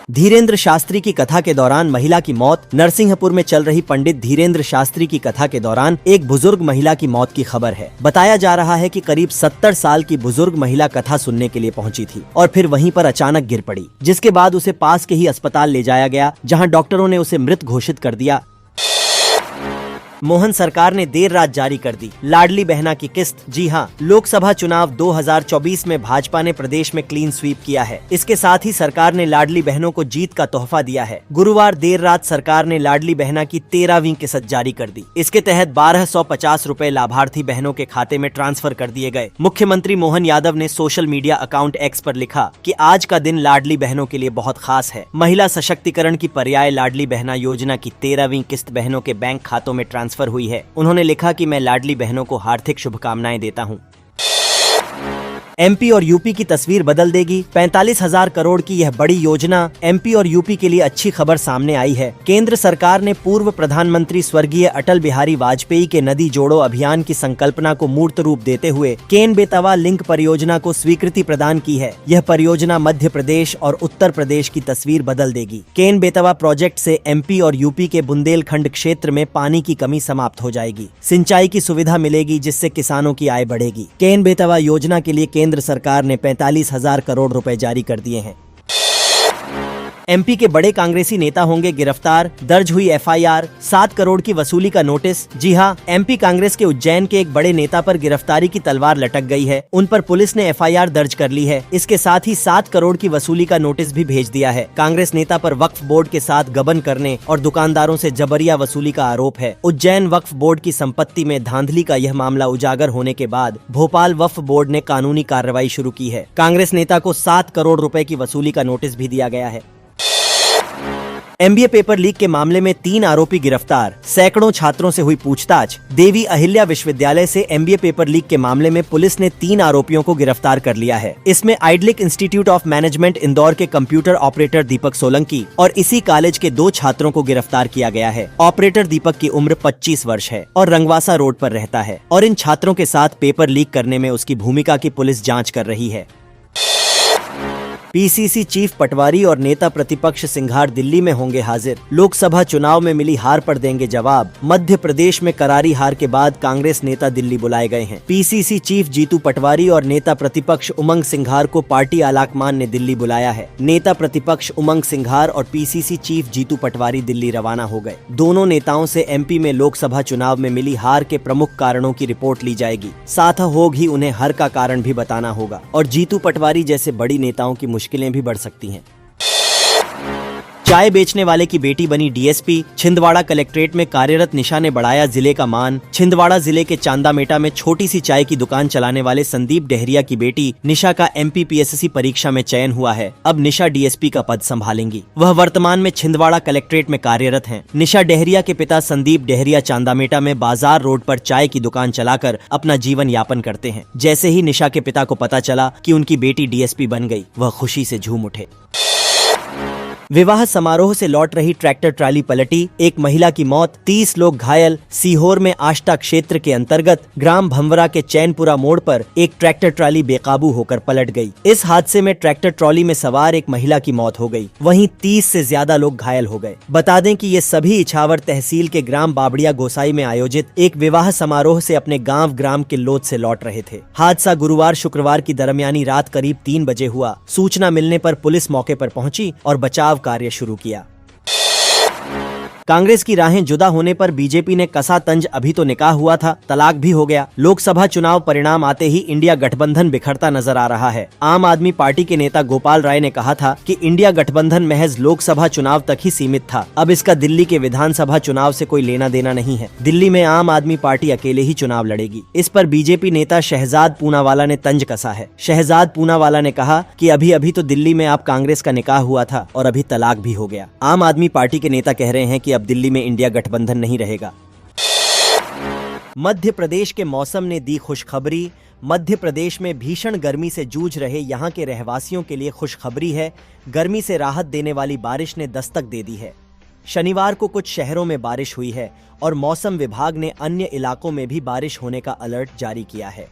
धीरेन्द्र शास्त्री की कथा के दौरान महिला की मौत। नरसिंहपुर में चल रही पंडित धीरेन्द्र शास्त्री की कथा के दौरान एक बुजुर्ग महिला की मौत की खबर है। बताया जा रहा है कि करीब 70 साल की बुजुर्ग महिला कथा सुनने के लिए पहुंची थी और फिर वहीं पर अचानक गिर पड़ी, जिसके बाद उसे पास के ही अस्पताल ले जाया गया, जहां डॉक्टरों ने उसे मृत घोषित कर दिया। मोहन सरकार ने देर रात जारी कर दी लाडली बहना की किस्त। जी हां, लोकसभा चुनाव 2024 में भाजपा ने प्रदेश में क्लीन स्वीप किया है। इसके साथ ही सरकार ने लाडली बहनों को जीत का तोहफा दिया है। गुरुवार देर रात सरकार ने लाडली बहना की 13वीं किस्त जारी कर दी। इसके तहत 1250 रुपए लाभार्थी बहनों के खाते में ट्रांसफर कर दिए गए। मुख्यमंत्री मोहन यादव ने सोशल मीडिया अकाउंट एक्स पर लिखा कि आज का दिन लाडली बहनों के लिए बहुत खास है। महिला सशक्तिकरण की पर्याय लाडली बहना योजना की 13वीं किस्त बहनों के बैंक खातों में ट्रांसफर हुई है। उन्होंने लिखा कि मैं लाडली बहनों को हार्दिक शुभकामनाएं देता हूं। एमपी और यूपी की तस्वीर बदल देगी। 45,000 करोड़ की यह बड़ी योजना एमपी और यूपी के लिए अच्छी खबर सामने आई है। केंद्र सरकार ने पूर्व प्रधानमंत्री स्वर्गीय अटल बिहारी वाजपेयी के नदी जोड़ो अभियान की संकल्पना को मूर्त रूप देते हुए केन बेतवा लिंक परियोजना को स्वीकृति प्रदान की है। यह परियोजना मध्य प्रदेश और उत्तर प्रदेश की तस्वीर बदल देगी। केन बेतवा प्रोजेक्ट से एमपी और यूपी के बुंदेलखंड क्षेत्र में पानी की कमी समाप्त हो जाएगी। सिंचाई की सुविधा मिलेगी, जिससे किसानों की आय बढ़ेगी। केन बेतवा योजना के लिए केंद्र सरकार ने 45,000 करोड़ रुपए जारी कर दिए हैं। एमपी के बड़े कांग्रेसी नेता होंगे गिरफ्तार। दर्ज हुई एफआईआर, 7 करोड़ की वसूली का नोटिस। जी हां, एमपी कांग्रेस के उज्जैन के एक बड़े नेता पर गिरफ्तारी की तलवार लटक गई है। उन पर पुलिस ने एफआईआर दर्ज कर ली है। इसके साथ ही 7 करोड़ की वसूली का नोटिस भी भेज दिया है। कांग्रेस नेता पर वक्फ बोर्ड के साथ गबन करने और दुकानदारों से जबरिया वसूली का आरोप है। उज्जैन वक्फ बोर्ड की संपत्ति में धांधली का यह मामला उजागर होने के बाद भोपाल वक्फ बोर्ड ने कानूनी कार्रवाई शुरू की है। कांग्रेस नेता को 7 करोड़ रुपए की वसूली का नोटिस भी दिया गया है। एमबीए पेपर लीक के मामले में 3 आरोपी गिरफ्तार। सैकड़ों छात्रों से हुई पूछताछ। देवी अहिल्या विश्वविद्यालय से एमबीए पेपर लीक के मामले में पुलिस ने 3 आरोपियों को गिरफ्तार कर लिया है। इसमें idyllic institute of management Indore के कंप्यूटर ऑपरेटर दीपक सोलंकी और इसी कॉलेज के 2 छात्रों को गिरफ्तार किया गया है। ऑपरेटर दीपक की उम्र 25 वर्ष है और रंगवासा रोड पर रहता है और इन छात्रों के साथ पेपर लीक करने में उसकी भूमिका की पुलिस जाँच कर रही है। पीसीसी चीफ पटवारी और नेता प्रतिपक्ष सिंघार दिल्ली में होंगे हाजिर। लोकसभा चुनाव में मिली हार पर देंगे जवाब। मध्य प्रदेश में करारी हार के बाद कांग्रेस नेता दिल्ली बुलाए गए हैं। पीसीसी चीफ जीतू पटवारी और नेता प्रतिपक्ष उमंग सिंघार को पार्टी आलाकमान ने दिल्ली बुलाया है। नेता प्रतिपक्ष उमंग सिंघार और पीसीसी चीफ जीतू पटवारी दिल्ली रवाना हो गए। दोनों नेताओं से एमपी में लोकसभा चुनाव में मिली हार के प्रमुख कारणों की रिपोर्ट ली जाएगी। साथ ही उन्हें हर का कारण भी बताना होगा और जीतू पटवारी जैसे बड़ी नेताओं की मुश्किलें भी बढ़ सकती हैं। चाय बेचने वाले की बेटी बनी डीएसपी। छिंदवाड़ा कलेक्ट्रेट में कार्यरत निशा ने बढ़ाया जिले का मान। छिंदवाड़ा जिले के चांदामेटा में छोटी सी चाय की दुकान चलाने वाले संदीप डेहरिया की बेटी निशा का एमपीपीएससी परीक्षा में चयन हुआ है। अब निशा डीएसपी का पद संभालेंगी। वह वर्तमान में छिंदवाड़ा कलेक्ट्रेट में कार्यरत हैं। निशा डेहरिया के पिता संदीप डेहरिया चांदामेटा में बाजार रोड पर चाय की दुकान चलाकर अपना जीवन यापन करते हैं। जैसे ही निशा के पिता को पता चला कि उनकी बेटी डीएसपी बन गई, वह खुशी से झूम उठे। विवाह समारोह से लौट रही ट्रैक्टर ट्राली पलटी, एक महिला की मौत, 30 लोग घायल। सीहोर में आष्टा क्षेत्र के अंतर्गत ग्राम भंवरा के चैनपुरा मोड़ पर एक ट्रैक्टर ट्राली बेकाबू होकर पलट गई। इस हादसे में ट्रैक्टर ट्रॉली में सवार एक महिला की मौत हो गई, वहीं 30 से ज्यादा लोग घायल हो गए। बता दें कि ये सभी इछावर तहसील के ग्राम बाबड़िया गोसाई में आयोजित एक विवाह समारोह से अपने गाँव ग्राम किल्लोद से लौट रहे थे। हादसा गुरुवार शुक्रवार की दरमियानी रात करीब 3 बजे हुआ। सूचना मिलने पर पुलिस मौके पर पहुंची और बचाव कार्य शुरू किया। कांग्रेस की राहें जुदा होने पर बीजेपी ने कसा तंज, अभी तो निकाह हुआ था, तलाक भी हो गया। लोकसभा चुनाव परिणाम आते ही इंडिया गठबंधन बिखरता नजर आ रहा है। आम आदमी पार्टी के नेता गोपाल राय ने कहा था कि इंडिया गठबंधन महज लोकसभा चुनाव तक ही सीमित था। अब इसका दिल्ली के विधानसभा चुनाव से कोई लेना देना नहीं है। दिल्ली में आम आदमी पार्टी अकेले ही चुनाव लड़ेगी। इस पर बीजेपी नेता शहजाद पूनावाला ने तंज कसा है। शहजाद पूनावाला ने कहा कि अभी अभी तो दिल्ली में आप कांग्रेस का निकाह हुआ था और अभी तलाक भी हो गया। आम आदमी पार्टी के नेता कह रहे हैं कि अब दिल्ली में इंडिया गठबंधन नहीं रहेगा। मध्य प्रदेश के मौसम ने दी खुशखबरी। मध्य प्रदेश में भीषण गर्मी से जूझ रहे यहां के रहवासियों के लिए खुशखबरी है। गर्मी से राहत देने वाली बारिश ने दस्तक दे दी है। शनिवार को कुछ शहरों में बारिश हुई है और मौसम विभाग ने अन्य इलाकों में भी बारिश होने का अलर्ट जारी किया है।